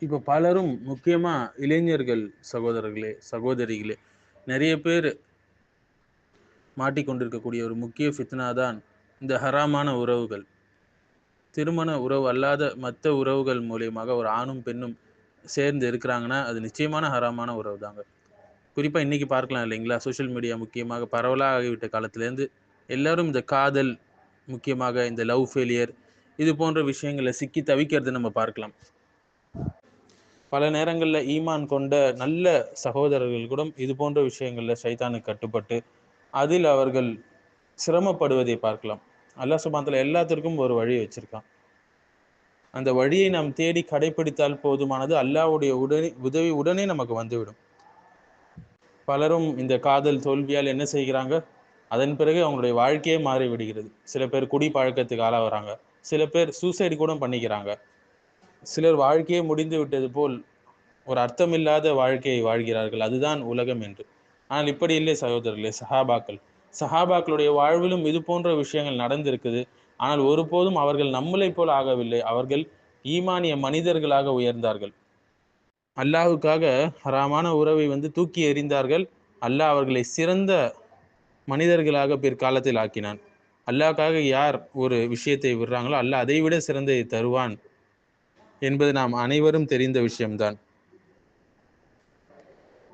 இப்போ பலரும் முக்கியமா இளைஞர்கள் சகோதரர்களே, சகோதரிகளே, நிறைய பேர் மாட்டிக்கொண்டிருக்கக்கூடிய ஒரு முக்கிய ஃபித்னா தான் இந்த ஹராமான உறவுகள். திருமண உறவு அல்லாத மத்த உறவுகள் மூலியமாக ஒரு ஆணும், பெண்ணும் சேர்ந்து இருக்கிறாங்கன்னா, அது நிச்சயமான ஹராமான உறவு தாங்க. குறிப்பா இன்னைக்கு பார்க்கலாம் இல்லைங்களா? சோசியல் மீடியா முக்கியமாக பரவலா ஆகிவிட்ட காலத்திலேருந்து, எல்லாரும் இந்த காதல், முக்கியமாக இந்த லவ் ஃபெயிலியர் இது போன்ற விஷயங்கள்ல சிக்கி தவிக்கிறத நம்ம பார்க்கலாம். பல நேரங்கள்ல ஈமான் கொண்ட நல்ல சகோதரர்கள் கூட இது போன்ற விஷயங்கள்ல ஷைத்தானுக்கு கட்டுப்பட்டு, அதில் அவர்கள் சிரமப்படுவதை பார்க்கலாம். அல்லாஹ் சுப்ஹானஹு வ தஆலா எல்லாத்திற்கும் ஒரு வழி வச்சிருக்கான். அந்த வழியை நாம் தேடி கடைப்பிடித்தால் போதுமானது. அல்லாஹ்வுடைய உதவி உடனே நமக்கு வந்துவிடும். பலரும் இந்த காதல் தோல்வியால் என்ன செய்கிறாங்க? அதன் பிறகு அவங்களுடைய வாழ்க்கையே மாறிவிடுகிறது. சில பேர் குடி பழக்கத்துக்கு ஆளாவுறாங்க. சில பேர் சூசைட் கூட பண்ணிக்கிறாங்க. சிலர் வாழ்க்கையே முடிந்து விட்டது போல் ஒரு அர்த்தமில்லாத வாழ்க்கையை வாழ்கிறார்கள். அதுதான் உலகம் என்று. ஆனால் இப்படி இல்லை சகோதரர்களே, சஹாபாக்கள். சஹாபாக்களுடைய வாழ்விலும் இது போன்ற விஷயங்கள் நடந்திருக்குது. ஆனால் ஒருபோதும் அவர்கள் நம்மளைப் போல ஆகவில்லை. அவர்கள் ஈமானிய மனிதர்களாக உயர்ந்தார்கள். அல்லாஹ்வுக்காக ஹராமான உறவை தூக்கி எறிந்தார்கள். அல்லாஹ் அவர்களை சிறந்த மனிதர்களாக பிற்காலத்தில் ஆக்கினான். அல்லாஹ்வுக்காக யார் ஒரு விஷயத்தை விடுறாங்களோ, அல்லாஹ் அதைவிட சிறந்ததை தருவான் என்பது நாம் அனைவரும் தெரிந்த விஷயம்தான்.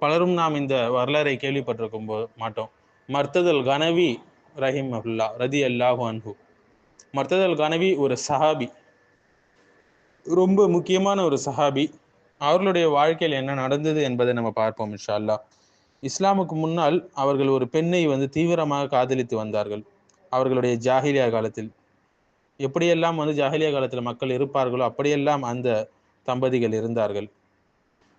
பலரும் நாம் இந்த வரலாறை கேள்விப்பட்டிருக்கும் மாட்டோம். மர்தத் அல் கனவி ரஹிமஹுல்லா ரதியல்லாஹு அன்ஹு. மர்தத் அல் கனவி ஒரு சஹாபி. ரொம்ப முக்கியமான ஒரு சஹாபி. அவர்களுடைய வாழ்க்கையில் என்ன நடந்தது என்பதை நம்ம பார்ப்போம் இன்ஷா அல்லாஹ். இஸ்லாமுக்கு முன்னால் அவர்கள் ஒரு பெண்ணை தீவிரமாக காதலித்து வந்தார்கள். அவர்களுடைய ஜாஹிலியா காலத்தில். எப்படியெல்லாம் ஜாஹிலியா காலத்தில் மக்கள் இருப்பார்களோ அப்படியெல்லாம் அந்த தம்பதிகள் இருந்தார்கள்.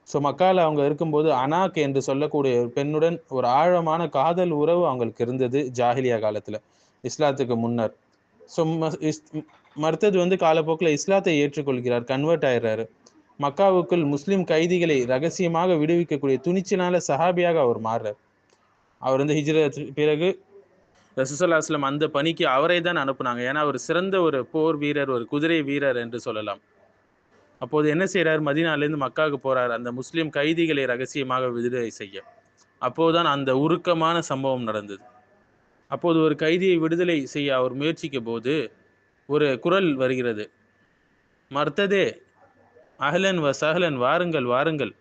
ஸோ மக்கால அவங்க இருக்கும்போது அனாக் என்று சொல்லக்கூடிய ஒரு பெண்ணுடன் ஒரு ஆழமான காதல் உறவு அவங்களுக்கு இருந்தது ஜாஹிலியா காலத்துல, இஸ்லாத்துக்கு முன்னர். ஸோ மர்தத் காலப்போக்கில் இஸ்லாத்தை ஏற்றுக்கொள்கிறார், கன்வெர்ட் ஆயிடுறாரு. மக்காவுக்குள் முஸ்லிம் கைதிகளை ரகசியமாக விடுவிக்கக்கூடிய துணிச்சலான சஹாபியாக அவர் மாறுறார். அவர் ஹிஜ்ரத் பிறகு ரசூலுல்லாஹி ஸல்லல்லாஹு அலைஹி வஸல்லம் அந்த பணிக்கு அவரை தான் அனுப்புனாங்க. ஏன்னா அவர் சிறந்த ஒரு போர் வீரர், ஒரு குதிரை வீரர் என்று சொல்லலாம். அப்போது என்ன செய்றார்? மதீனாவிலிருந்து மக்காவுக்கு போறார். அந்த முஸ்லிம் கைதிகளை ரகசியமாக விடுதலை செய்ய. அப்போதுதான் அந்த உருக்கமான சம்பவம் நடந்தது. அப்போது ஒரு கைதியை விடுதலை செய்ய அவர் முயற்சிக்கும் போது ஒரு குரல் வருகிறது. மர்ததே அஹ்லன் வ சஹ்லன், வாருங்கள் வாருங்கள்.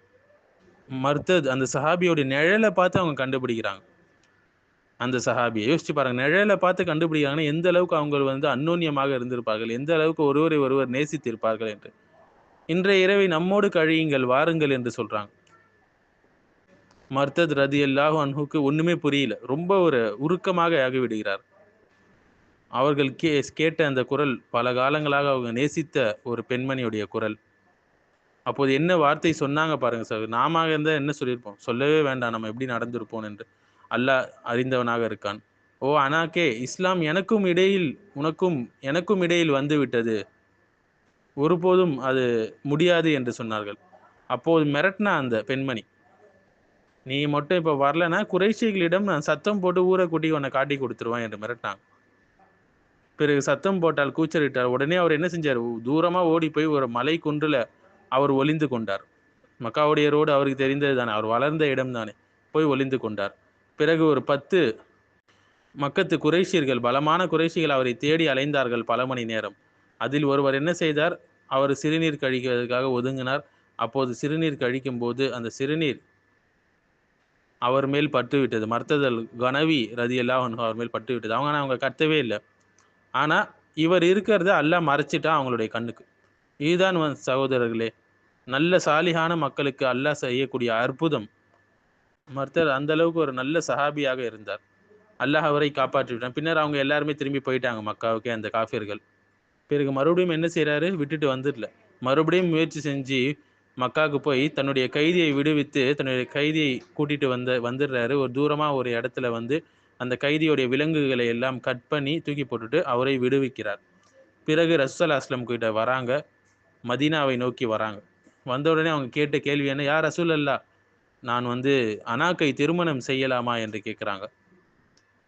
மர்தத் அந்த சஹாபியோட நிழலை பார்த்து அவங்க கண்டுபிடிக்கிறாங்க. அந்த சஹாபியை யோசிச்சு பாருங்க. நிழலை பார்த்து கண்டுபிடிக்கிறாங்கன்னா எந்த அளவுக்கு அவங்க அந்யோன்யமாக இருந்திருப்பார்கள், எந்த அளவுக்கு ஒருவரை ஒருவர் நேசித்திருப்பார்கள் என்று. இன்றைய இரவை நம்மோடு கழியுங்கள் வாருங்கள் என்று சொல்றாங்க. மர்தத் ரதியல்லாஹு அன்ஹுக்கு ஒண்ணுமே புரியல. ரொம்ப ஒரு உருக்கமாக ஆகிவிடுகிறார். அவர்கள் கேட்ட அந்த குரல் பல காலங்களாக அவங்க நேசித்த ஒரு பெண்மணியுடைய குரல். அப்போது என்ன வார்த்தை சொன்னாங்க பாருங்க சார். நாம இருந்தா என்ன சொல்லியிருப்போம்? சொல்லவே வேண்டாம், நம்ம எப்படி நடந்திருப்போம் என்று. அல்லாஹ் அறிந்தவனாக இருக்கான். ஓ அனாக்கே, இஸ்லாம் எனக்கும் இடையில் வந்து விட்டது. ஒருபோதும் அது முடியாது என்று சொன்னார்கள். அப்போது மிரட்டினா அந்த பெண்மணி, நீ மட்டும் இப்ப வரலன்னா குறைஷிகளிடம் நான் சத்தம் போட்டு ஊரை கூட்டி உன்னை காட்டி கொடுத்துருவான் என்று மிரட்டினாங்க. பிறகு சத்தம் போட்டால், கூச்சலிட்டார். உடனே அவர் என்ன செஞ்சார்? தூரமா ஓடி போய் ஒரு மலை குன்றுல அவர் ஒளிந்து கொண்டார். மக்காவுடைய ரோடு அவருக்கு தெரிந்தது தானே, அவர் வளர்ந்த இடம் தானே. போய் ஒளிந்து கொண்டார். பிறகு ஒரு 10 மக்கத்து குறைஷியர்கள், பலமான குறைஷிகள் அவரை தேடி அலைந்தார்கள் பல மணி நேரம். அதில் ஒருவர் என்ன செய்தார்? அவர் சிறுநீர் கழிக்கிறதுக்காக ஒதுங்கினார். அப்போது சிறுநீர் கழிக்கும் போது அந்த சிறுநீர் அவர் மேல் பட்டுவிட்டது. மர்ததல் கனவி ரதியல்லாஹு அன்ஹு அவர் மேல் பட்டுவிட்டது. அவங்க கத்தவே இல்லை. ஆனா இவர் இருக்கிறத அல்லாஹ் மறைச்சிட்டான் அவங்களுடைய கண்ணுக்கு. இதுதான் சகோதரர்களே, நல்ல சாலிகான மக்களுக்கு அல்லாஹ் செய்யக்கூடிய அற்புதம். மர்தத் அந்த அளவுக்கு ஒரு நல்ல சஹாபியாக இருந்தார். அல்லாஹ் அவரை காப்பாற்றி விட்டான். பின்னர் அவங்க எல்லாருமே திரும்பி போயிட்டாங்க மக்காவுக்கே, அந்த காஃபிர்கள். பிறகு மறுபடியும் என்ன செய்றாரு? விட்டுட்டு வந்துடல. மறுபடியும் முயற்சி செஞ்சு மக்காவுக்கு போய் தன்னுடைய கைதியை விடுவித்து, தன்னுடைய கைதியை கூட்டிட்டு வந்துடுறாரு. ஒரு தூரமா ஒரு இடத்துல அந்த கைதியுடைய விலங்குகளை எல்லாம் கட் பண்ணி தூக்கி போட்டுட்டு அவரை விடுவிக்கிறார். பிறகு ரசூலுல்லாஹி ஸல்லல்லாஹு அலைஹி வஸல்லம் கிட்ட வராங்க. மதீனாவை நோக்கி வராங்க. வந்த உடனே அவங்க கேட்ட கேள்வி என்ன? யா ரசூலல்லாஹ், நான் அனாக்கை திருமணம் செய்யலாமா என்று கேட்கிறாங்க.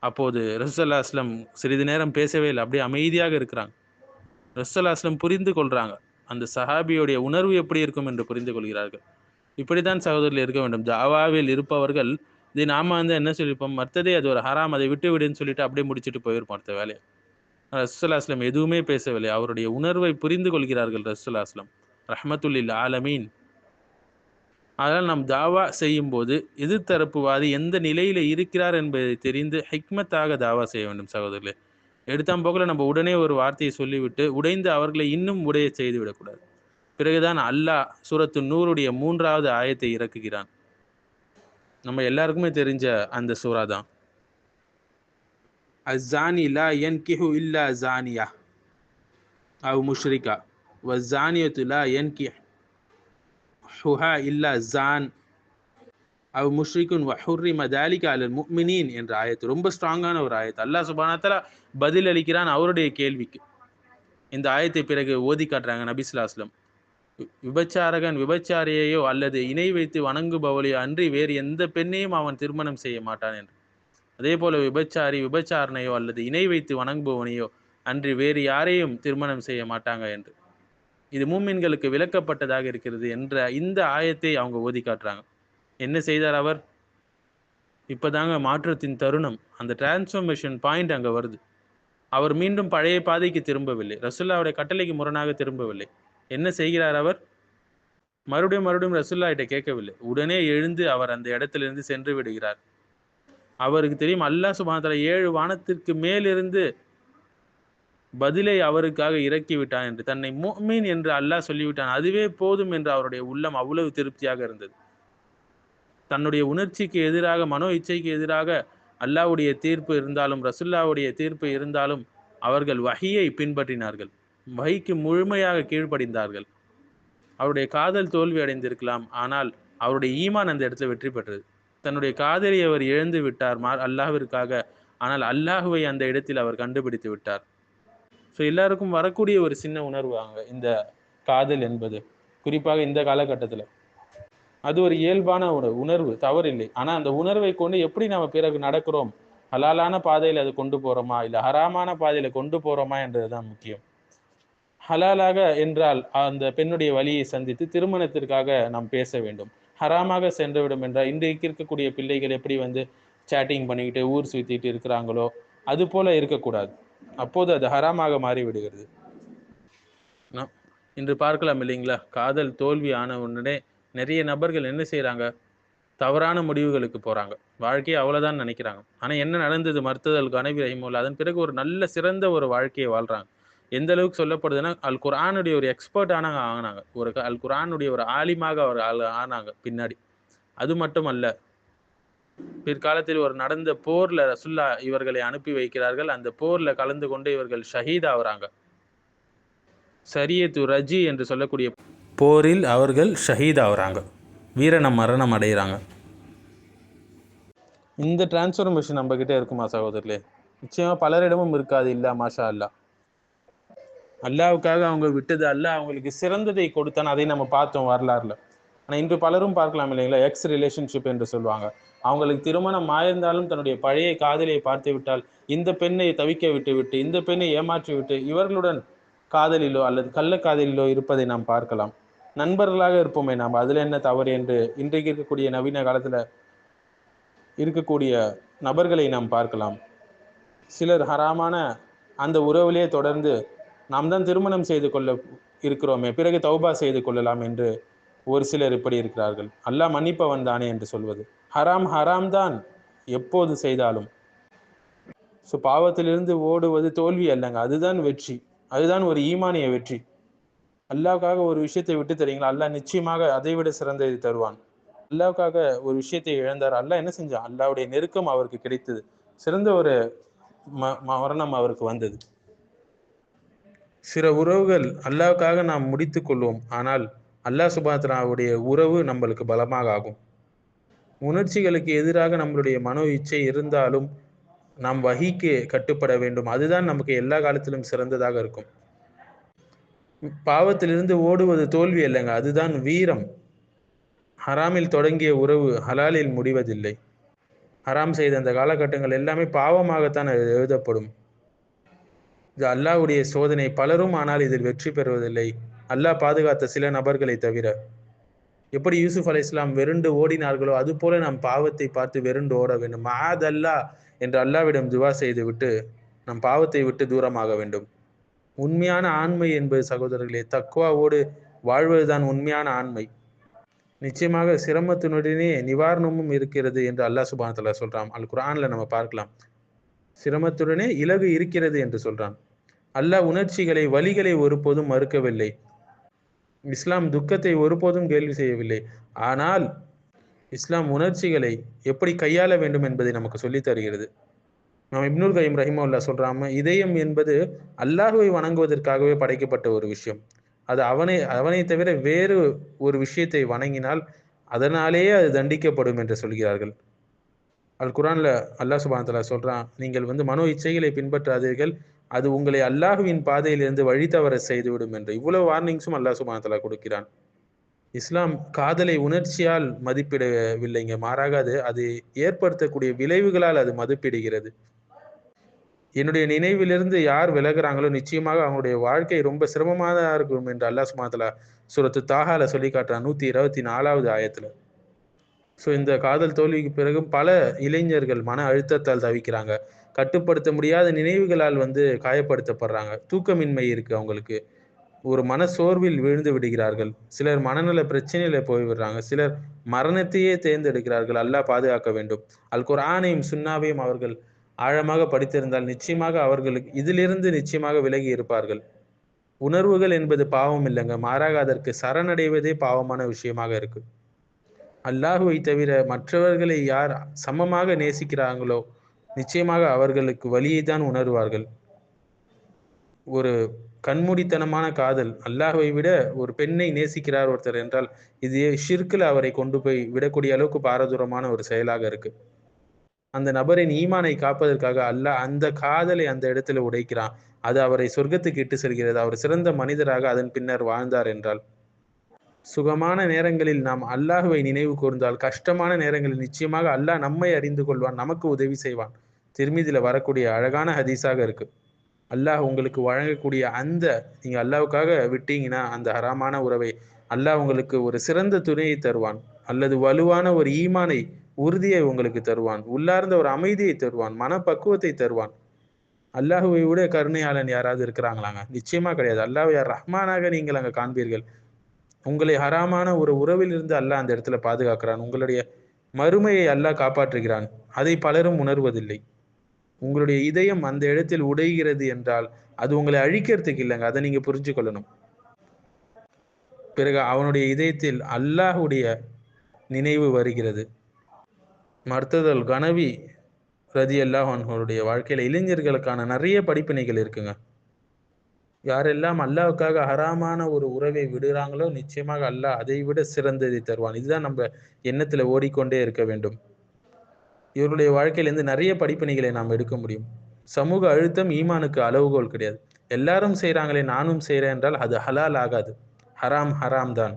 அப்போது ரசூலுல்லாஹி ஸல்லல்லாஹு அலைஹி வஸல்லம் சிறிது நேரம் பேசவே இல்லை. அப்படியே அமைதியாக இருக்கிறாங்க. ரசூலுல்லாஹி ஸல்லல்லாஹு அலைஹி வஸல்லம் புரிந்து கொள்றாங்க. அந்த சஹாபியுடைய உணர்வு எப்படி இருக்கும் என்று புரிந்து கொள்கிறார்கள். இப்படித்தான் சகோதரர்கள் இருக்க வேண்டும். தாவாவில் இருப்பவர்கள் இது நாம என்ன சொல்லியிருப்போம், மத்ததே அது ஒரு ஹராம், அதை விட்டு விடுன்னு சொல்லிட்டு அப்படியே முடிச்சுட்டு போயிருப்போம் அடுத்த வேலையை. ரசூலுல்லாஹி அஸ்ஸலாம் எதுவுமே பேசவில்லை. அவருடைய உணர்வை புரிந்து கொள்கிறார்கள் ரசூலுல்லாஹி அஸ்ஸலாம் ரஹ்மத்துல்லில் ஆலமீன். அதனால் நாம் தாவா செய்யும் போது எதிர்த்தரப்புவாதி எந்த நிலையில இருக்கிறார் என்பதை தெரிந்து ஹிக்மத்தாக தாவா செய்ய வேண்டும் சகோதரர்களே. எடுத்தாம்போக்கில் நம்ம உடனே ஒரு வார்த்தையை சொல்லிவிட்டு உடைந்து அவர்களை இன்னும் உடைய செய்து விடக்கூடாது. பிறகுதான் அல்லாஹ் சூரத்து நூருடைய 3வது ஆயத்தை இறக்குகிறான். நம்ம எல்லாருக்குமே தெரிஞ்ச அந்த சூரா தான். அஸ்ஸானி லா யன்கிஹு இல்லா ஜானியா அவ் முஷ்ரிகா வஸ்ஸானியத்து லா யன்கிஹுஹா இல்லா ஜான் அவ் முஷ்ரிகுன் வஹுர்ரிம தாலிக அலல் முஃமினீன் என்ற ஆயத்து ரொம்ப ஸ்ட்ராங்கான ஒரு ஆயத்து. அல்லாஹ் சுப்ஹானஹு வ தஆலா பதில் அளிக்கிறான் அவருடைய கேள்விக்கு. இந்த ஆயத்தை பிறகு ஓதி காட்டுறாங்க நபி ஸல்லல்லாஹு அலைஹி வஸல்லம். விபச்சாரகன் விபச்சாரியையோ அல்லது இணை வைத்து வணங்குபவளையோ அன்றி வேறு எந்த பெண்ணையும் அவன் திருமணம் செய்ய மாட்டான் என்று. அதே போல விபச்சாரி விபச்சாரணையோ அல்லது இணை வைத்து வணங்குபவனையோ அன்றி வேறு யாரையும் திருமணம் செய்ய மாட்டாங்க என்று. இது மூமின்களுக்கு விளக்கப்பட்டதாக இருக்கிறது என்ற இந்த ஆயத்தை அவங்க ஓதி காட்டுறாங்க. என்ன செய்தார் அவர்? இப்பதாங்க மாற்றத்தின் தருணம், அந்த டிரான்ஸ்ஃபர்மேஷன் பாயிண்ட் அங்க வருது. அவர் மீண்டும் பழைய பாதைக்கு திரும்பவில்லை. ரசூலுல்லாஹ்வுடைய கட்டளைக்கு முரணாக திரும்பவில்லை. என்ன செய்கிறார் அவர்? மறுபடியும் ரசூலுல்லாஹ் கிட்ட கேட்கவில்லை. உடனே எழுந்து அவர் அந்த இடத்திலிருந்து சென்று விடுகிறார். அவருக்கு தெரியும் அல்லாஹ் சுப்ஹானஹு வ தஆலா 7 வானத்திற்கு மேலிருந்து பதிலை அவருக்காக இறக்கி விட்டான் என்று. தன்னை முஃமின் என்று அல்லாஹ் சொல்லிவிட்டான், அதுவே போதும் என்று அவருடைய உள்ளம் அவ்வளவு திருப்தியாக இருந்தது. தன்னுடைய உணர்ச்சிக்கு எதிராக, மனோ இச்சைக்கு எதிராக அல்லாஹ்வுடைய தீர்ப்பு இருந்தாலும் ரசூலுல்லாஹ்வுடைய தீர்ப்பு இருந்தாலும் அவர்கள் வஹியை பின்பற்றினார்கள். வஹிக்கு முழுமையாக கீழ்ப்படிந்தார்கள். அவருடைய காதல் தோல்வி அடைந்திருக்கலாம், ஆனால் அவருடைய ஈமான் அந்த இடத்துல வெற்றி பெற்றது. தன்னுடைய காதலை அவர் இழந்து விட்டார் அல்லாஹ்விற்காக, ஆனால் அல்லாஹ்வை அந்த இடத்தில் அவர் கண்டுபிடித்து விட்டார். ஸோ எல்லாருக்கும் வரக்கூடிய ஒரு சின்ன உணர்வு இந்த காதல் என்பது, குறிப்பாக இந்த காலகட்டத்தில் அது ஒரு இயல்பான ஒரு உணர்வு, தவறில்லை. ஆனால் அந்த உணர்வை கொண்டு எப்படி நம்ம பிறகு நடக்கிறோம், ஹலாலான பாதையில் அது கொண்டு போகிறோமா இல்லை ஹராமான பாதையில் கொண்டு போகிறோமா என்றது தான் முக்கியம். ஹலாலாக என்றால் அந்த பெண்ணுடைய வழியை சந்தித்து திருமணத்திற்காக நாம் பேச வேண்டும். ஹராமாக சென்றுவிடும் என்றால் இன்றைக்கு இருக்கக்கூடிய பிள்ளைகள் எப்படி சேட்டிங் பண்ணிக்கிட்டு ஊர் சுற்றிட்டு இருக்கிறாங்களோ அது போல இருக்கக்கூடாது. அப்போது அது ஹராமாக மாறி விடுகிறது. இன்று பார்க்கலாம் இல்லைங்களா, காதல் தோல்வி ஆன உடனே நிறைய நபர்கள் என்ன செய்கிறாங்க, தவறான முடிவுகளுக்கு போகிறாங்க. வாழ்க்கையை அவ்வளோதான் நினைக்கிறாங்க. ஆனால் என்ன நடந்தது? மர்த்ததல் கனவி ரஹிமுல்லா அதன் பிறகு ஒரு நல்ல சிறந்த ஒரு வாழ்க்கையை வாழ்கிறாங்க. எந்த அளவுக்கு சொல்லப்படுதுன்னா, அல் குர்ஆனுடைய ஒரு எக்ஸ்பர்ட்டான ஆனாங்க. அல் குர்ஆனுடைய ஒரு ஆலிமாக அவர் ஆனாங்க பின்னாடி. அது மட்டும் அல்ல, பிற்காலத்தில் ஒரு நடந்த போர்ல ரசூலுல்லாஹ் இவர்களை அனுப்பி வைக்கிறார்கள். அந்த போர்ல கலந்து கொண்டு இவர்கள் ஷஹீத் ஆகுறாங்க. சரியத்து ரஜி என்று சொல்லக்கூடிய போரில் அவர்கள் ஷஹீத் ஆகுறாங்க, வீர மரணம் அடைகிறாங்க. இந்த டிரான்ஸ்ஃபர்மேஷன் நம்ம கிட்ட இருக்குமா சகோதரர்களே? நிச்சயமா பலரிடமும் இருக்காது. இல்ல மாஷா அல்லாஹ், அல்லாவுக்காக அவங்க விட்டது அல்லாஹ் அவங்களுக்கு சிறந்ததை கொடுத்தான். அதை நம்ம பார்த்தோம் வரலாறுல. ஆனால் இன்று பலரும் பார்க்கலாம் இல்லைங்களா, எக்ஸ் ரிலேஷன்ஷிப் என்று சொல்லுவாங்க. அவங்களுக்கு திருமணம் ஆயிருந்தாலும் தன்னுடைய பழைய காதலியை பார்த்து விட்டால் இந்த பெண்ணை தவிக்க விட்டு இந்த பெண்ணை ஏமாற்றி விட்டு இவர்களுடன் காதலிலோ அல்லது கள்ள காதலிலோ இருப்பதை நாம் பார்க்கலாம். நண்பர்களாக இருப்போமே நாம், அதில் என்ன தவறு என்று இன்றைக்கு இருக்கக்கூடிய நவீன காலத்தில் இருக்கக்கூடிய நபர்களை நாம் பார்க்கலாம். சிலர் ஹராமான அந்த உறவிலே தொடர்ந்து நாம் தான் திருமணம் செய்து கொள்ள இருக்கிறோமே, பிறகு தௌபா செய்து கொள்ளலாம் என்று ஒரு சிலர் இப்படி இருக்கிறார்கள். அல்லாஹ் மன்னிப்பவன் தானே என்று சொல்வது. ஹராம் தான் எப்போது செய்தாலும். ஸோ பாவத்திலிருந்து ஓடுவது தோல்வி அல்லங்க, அதுதான் வெற்றி, அதுதான் ஒரு ஈமானிய வெற்றி. அல்லாஹ்வுக்காக ஒரு விஷயத்தை விட்டு தரீங்களா, அல்லாஹ் நிச்சயமாக அதை விட சிறந்ததை தருவான். அல்லாஹ்வுக்காக ஒரு விஷயத்தை இழந்தார், அல்லாஹ் என்ன செஞ்சான்? அல்லாஹ்வுடைய நெருக்கம் அவருக்கு கிடைத்தது, சிறந்த ஒரு மரணம் அவருக்கு வந்தது. சில உறவுகள் அல்லாஹ்வுக்காக நாம் முடித்து கொள்வோம், ஆனால் அல்லாஹ் சுப்ஹானஹு வ தஆலாவுடைய உறவு நம்மளுக்கு பலமாக ஆகும். உணர்ச்சிகளுக்கு எதிராக நம்மளுடைய மனோ இச்சை இருந்தாலும் நாம் வஹிக்கு கட்டுப்பட வேண்டும். அதுதான் நமக்கு எல்லா காலத்திலும் சிறந்ததாக இருக்கும். பாவத்திலிருந்து ஓடுவது தோல்வி அல்லங்க, அதுதான் வீரம். ஹராமில் தொடங்கிய உறவு ஹலாலில் முடிவதில்லை. ஹராம் செய்த அந்த காலகட்டங்கள் எல்லாமே பாவமாகத்தான் எழுதப்படும். இது அல்லாஹ்வுடைய சோதனை. பலரும் ஆனால் இதில் வெற்றி பெறுவதில்லை. அல்லாஹ் பாதுகாத்த சில நபர்களை தவிர. எப்படி யூசுப் அலைஹிஸ்ஸலாம் வெருண்டு ஓடினார்களோ அது போல நாம் பாவத்தை பார்த்து வெருண்டு ஓட வேண்டும். மஆதல்லா என்று அல்லாஹ்விடம் துவா செய்து விட்டு நம் பாவத்தை விட்டு தூரமாக வேண்டும். உண்மையான ஆண்மை என்பது சகோதரர்களே தக்வாவோடு வாழ்வதுதான் உண்மையான ஆண்மை. நிச்சயமாக சிரமத்தினுடனே நிவாரணமும் இருக்கிறது என்று அல்லாஹ் சுப்ஹானஹு வ தஆலா சொல்றான். அல் குர்ஆன்ல நம்ம பார்க்கலாம். சிரமத்துடனே இலகு இருக்கிறது என்று சொல்றான். அல்லாஹ் உணர்ச்சிகளை வலிகளை ஒருபோதும் மறுக்கவில்லை. இஸ்லாம் துக்கத்தை ஒருபோதும் கேள்வி செய்யவில்லை. ஆனால் இஸ்லாம் உணர்ச்சிகளை எப்படி கையாள வேண்டும் என்பதை நமக்கு சொல்லித் தருகிறது. நாம் இப்னுல் கய்யிம் ரஹிமஹுல்லாஹ் சொல்றாம, இதயம் என்பது அல்லாஹ்வை வணங்குவதற்காகவே படைக்கப்பட்ட ஒரு விஷயம். அது அவனை தவிர வேறு ஒரு விஷயத்தை வணங்கினால் அதனாலேயே அது தண்டிக்கப்படும் என்று சொல்கிறார்கள். அல் குர்ஆன்ல அல்லாஹ் சுப்ஹானஹு வ தஆலா சொல்றான், நீங்கள் மனோ இச்சைகளை பின்பற்றாதீர்கள், அது உங்களை அல்லாஹ்வின் பாதையிலிருந்து வழி தவற செய்துவிடும் என்று. இவ்வளவு வார்னிங்ஸும் அல்லாஹ் சுப்ஹானஹு வ தஆலா கொடுக்கிறான். இஸ்லாம் காதலை உணர்ச்சியால் மதிப்பிடவில்லைங்க, மாறாக அது ஏற்படுத்தக்கூடிய விளைவுகளால் அது மதிப்பிடுகிறது. என்னுடைய நினைவிலிருந்து யார் விலகுறாங்களோ நிச்சயமாக அவங்களுடைய வாழ்க்கை ரொம்ப சிரமமானதா இருக்கும் என்று அல்லாஹ் சுப்ஹானஹு வ தஆலா சூரத்து தாஹால சொல்லி காட்டுறான் 124வது ஆயத்துல. இந்த காதல் தோல்விக்கு பிறகு பல இளைஞர்கள் மன அழுத்தத்தால் தவிக்கிறாங்க. கட்டுப்படுத்த முடியாத நினைவுகளால் காயப்படுத்தப்படுறாங்க. தூக்கமின்மை இருக்கு அவங்களுக்கு. ஒரு மன சோர்வில் விழுந்து விடுகிறார்கள். சிலர் மனநல பிரச்சனையில போய் விடுறாங்க. சிலர் மரணத்தையே தேர்ந்தெடுக்கிறார்கள். அல்லாஹ் பாதுகாக்க வேண்டும். அல் குர்ஆனையும் சுன்னாவையும் அவர்கள் ஆழமாக படித்திருந்தால் நிச்சயமாக அவர்களுக்கு இதிலிருந்து நிச்சயமாக விலகி இருப்பார்கள். உணர்வுகள் என்பது பாவம் இல்லைங்க, மாறாக அதற்கு சரணடைவதே பாவமான விஷயமாக இருக்கு. அல்லாஹுவை தவிர மற்றவர்களை யார் சமமாக நேசிக்கிறாங்களோ நிச்சயமாக அவர்களுக்கு வலியை தான் உணர்வார்கள். ஒரு கண்மூடித்தனமான காதல், அல்லாஹ்வை விட ஒரு பெண்ணை நேசிக்கிறார் ஒருத்தர் என்றால் இது ஷிர்க்ல அவரை கொண்டு போய் விடக்கூடிய அளவுக்கு பாரதூரமான ஒரு செயலாக இருக்கு. அந்த நபரின் ஈமானை காப்பதற்காக அல்லாஹ் அந்த காதலை அந்த இடத்துல உடைக்கிறான். அது அவரை சொர்க்கத்துக்கு இட்டு செல்கிறது. அவர் சிறந்த மனிதராக அதன் பின்னர் வாழ்ந்தார் என்றால். சுகமான நேரங்களில் நாம் அல்லாஹ்வை நினைவு கூர்ந்தால் கஷ்டமான நேரங்களில் நிச்சயமாக அல்லாஹ் நம்மை அறிந்து கொள்வான், நமக்கு உதவி செய்வான். திர்மிதில வரக்கூடிய அழகான ஹதீஸாக இருக்கு. அல்லாஹ் உங்களுக்கு வழங்கக்கூடிய நீங்க அல்லாஹ்வுக்காக விட்டீங்கன்னா அந்த ஹராமான உறவை, அல்லாஹ் உங்களுக்கு ஒரு சிறந்த துணையை தருவான். அல்லது வலுவான ஒரு ஈமானை, உறுதியை உங்களுக்கு தருவான். உள்ளார்ந்த ஒரு அமைதியை தருவான். மனப்பக்குவத்தை தருவான். அல்லாஹ்வை விட கருணையாளன் யாராவது இருக்கிறாங்களாங்க? நிச்சயமா கிடையாது. அல்லாஹ் ரஹ்மானாக நீங்கள் அங்க காண்பீர்கள். உங்களை ஹராமான ஒரு உறவில் இருந்து அல்லாஹ் அந்த இடத்துல பாதுகாக்கிறான். உங்களுடைய மறுமையை அல்லாஹ் காப்பாற்றுகிறான். அதை பலரும் உணர்வதில்லை. உங்களுடைய இதயம் அந்த இடத்தில் உடைகிறது என்றால் அது உங்களை அழிக்கிறதுக்கு இல்லைங்க, அதை நீங்க புரிஞ்சு கொள்ளணும். பிறகு அவனுடைய இதயத்தில் அல்லாஹுடைய நினைவு வருகிறது. மர்ததல் கனவி ரலியல்லாஹு அன்ஹுடைய வாழ்க்கையில இளைஞர்களுக்கான நிறைய படிப்பினைகள் இருக்குங்க. யாரெல்லாம் அல்லாஹ்வுக்காக ஹராமான ஒரு உறவை விடுறாங்களோ நிச்சயமாக அல்லாஹ் அதை விட சிறந்ததை தருவான். இதுதான் நம்ம எண்ணத்துல ஓடிக்கொண்டே இருக்க வேண்டும். இவருடைய வாழ்க்கையிலிருந்து நிறைய படிப்பினைகளை நாம் எடுக்க முடியும். சமூக அழுத்தம் ஈமானுக்கு அளவுகோல் கிடையாது. எல்லாரும் செய்றாங்களே நானும் செய்றேன் என்றால் அது ஹலால் ஆகாது. ஹராம் ஹராம் தான்.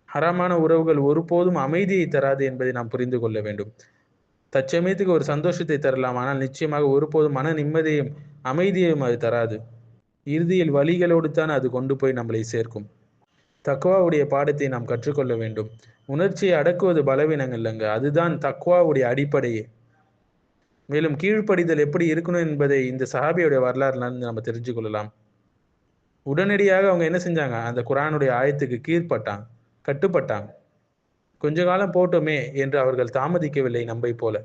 ஹராமான உறவுகள் ஒருபோதும் அமைதியை தராது என்பதை நாம் புரிந்து கொள்ள வேண்டும். தற்சமயத்துக்கு ஒரு சந்தோஷத்தை தரலாம், ஆனால் நிச்சயமாக ஒருபோதும் மன நிம்மதியையும் அமைதியையும் அது தராது. இறுதியில் வலிகளோடு தான் அது கொண்டு போய் நம்மளை சேர்க்கும். தக்வாவுடைய பாடத்தை நாம் கற்றுக்கொள்ள வேண்டும். உணர்ச்சியை அடக்குவது பலவீனங்கள் இல்லைங்க, அதுதான் தக்வாவுடைய அடிப்படையே. மேலும் கீழ்ப்படிதல் எப்படி இருக்கணும் என்பதை இந்த சஹாபியுடைய வரலாறுல இருந்து நம்ம தெரிஞ்சு கொள்ளலாம். உடனடியாக அவங்க என்ன செஞ்சாங்க? அந்த குர்ஆனுடைய ஆயத்துக்கு கட்டுப்பட்டாங்க. கொஞ்ச காலம் போட்டோமே என்று அவர்கள் தாமதிக்கவில்லை நம்மை போல.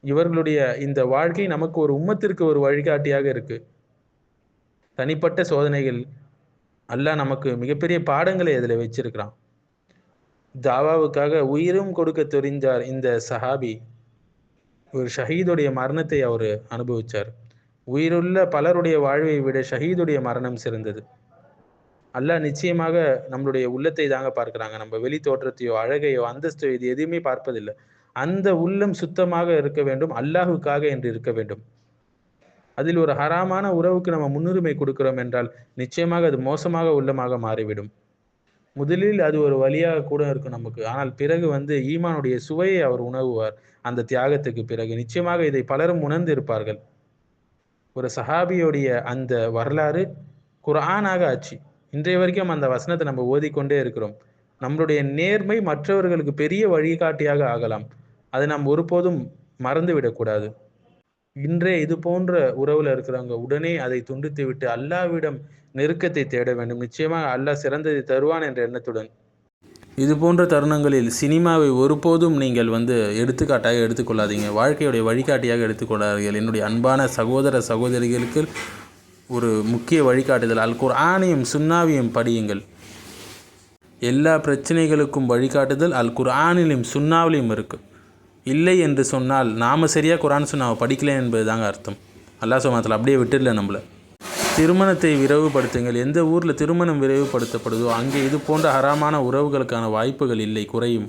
இவர்களுடைய இந்த வாழ்க்கை நமக்கு ஒரு உம்மத்திற்கு ஒரு வழிகாட்டியாக இருக்கு. தனிப்பட்ட சோதனைகள் அல்லாஹ் நமக்கு மிகப்பெரிய பாடங்களை அதில் வச்சிருக்கிறான். தாவாவுக்காக உயிரும் கொடுக்க தெரிந்தார் இந்த சஹாபி. ஒரு ஷஹீதுடைய மரணத்தை அவர் அனுபவிச்சார். உயிருள்ள பலருடைய வாழ்வை விட ஷஹீதுடைய மரணம் சிறந்தது. அல்லாஹ் நிச்சயமாக நம்மளுடைய உள்ளத்தை தாங்க பார்க்கிறாங்க. நம்ம வெளி தோற்றத்தையோ அழகையோ அந்தஸ்தையோ இது எதுவுமே பார்ப்பதில்லை. அந்த உள்ளம் சுத்தமாக இருக்க வேண்டும், அல்லாஹுக்காக என்று இருக்க வேண்டும். அதில் ஒரு ஹராமான உறவுக்கு நம்ம முன்னுரிமை கொடுக்கிறோம் என்றால் நிச்சயமாக அது மோசமாக உள்ளமாக மாறிவிடும். முதலில் அது ஒரு வழியாக கூட இருக்கும் நமக்கு, ஆனால் பிறகு ஈமானுடைய சுவையை அவர் உணவுவார். அந்த தியாகத்துக்கு பிறகு நிச்சயமாக இதை பலரும் உணர்ந்து இருப்பார்கள். ஒரு சஹாபியுடைய அந்த வரலாறு குர்ஆனாக ஆச்சு. இன்றைய வரைக்கும் அந்த வசனத்தை நம்ம ஓதிக்கொண்டே இருக்கிறோம். நம்மளுடைய நேர்மை மற்றவர்களுக்கு பெரிய வழிகாட்டியாக ஆகலாம். அதை நாம் ஒருபோதும் மறந்து விடக்கூடாது. இன்றே இது போன்ற உறவுல இருக்கிறவங்க உடனே அதை துண்டித்து விட்டு அல்லாஹ்விடம் நெருக்கத்தை தேட வேண்டும். நிச்சயமாக அல்லாஹ் சிறந்ததை தருவான் என்ற எண்ணத்துடன். இது போன்ற தருணங்களில் சினிமாவை ஒருபோதும் நீங்கள் எடுத்துக்காட்டாக எடுத்துக்கொள்ளாதீங்க. வாழ்க்கையுடைய வழிகாட்டியாக எடுத்துக்கொள்ளாதீர்கள். என்னுடைய அன்பான சகோதர சகோதரிகளுக்கு ஒரு முக்கிய வழிகாட்டுதல், அல் குர்ஆனையும் சுன்னாவையும் படியுங்கள். எல்லா பிரச்சனைகளுக்கும் வழிகாட்டுதல் அல் குர்ஆனிலும் சுன்னாவிலையும் இருக்குது. இல்லை என்று சொன்னால் நாம் சரியாக குர்ஆன் சுன்னாவை படிக்கலை என்பது தாங்க அர்த்தம். அல்லாஹ் சுப்ஹானஹு அப்படியே விட்டுடல நம்மளை. திருமணத்தை விரைவுபடுத்துங்கள். எந்த ஊரில் திருமணம் விரைவுபடுத்தப்படுதோ அங்கே இது போன்ற ஹராமான உறவுகளுக்கான வாய்ப்புகள் இல்லை, குறையும்.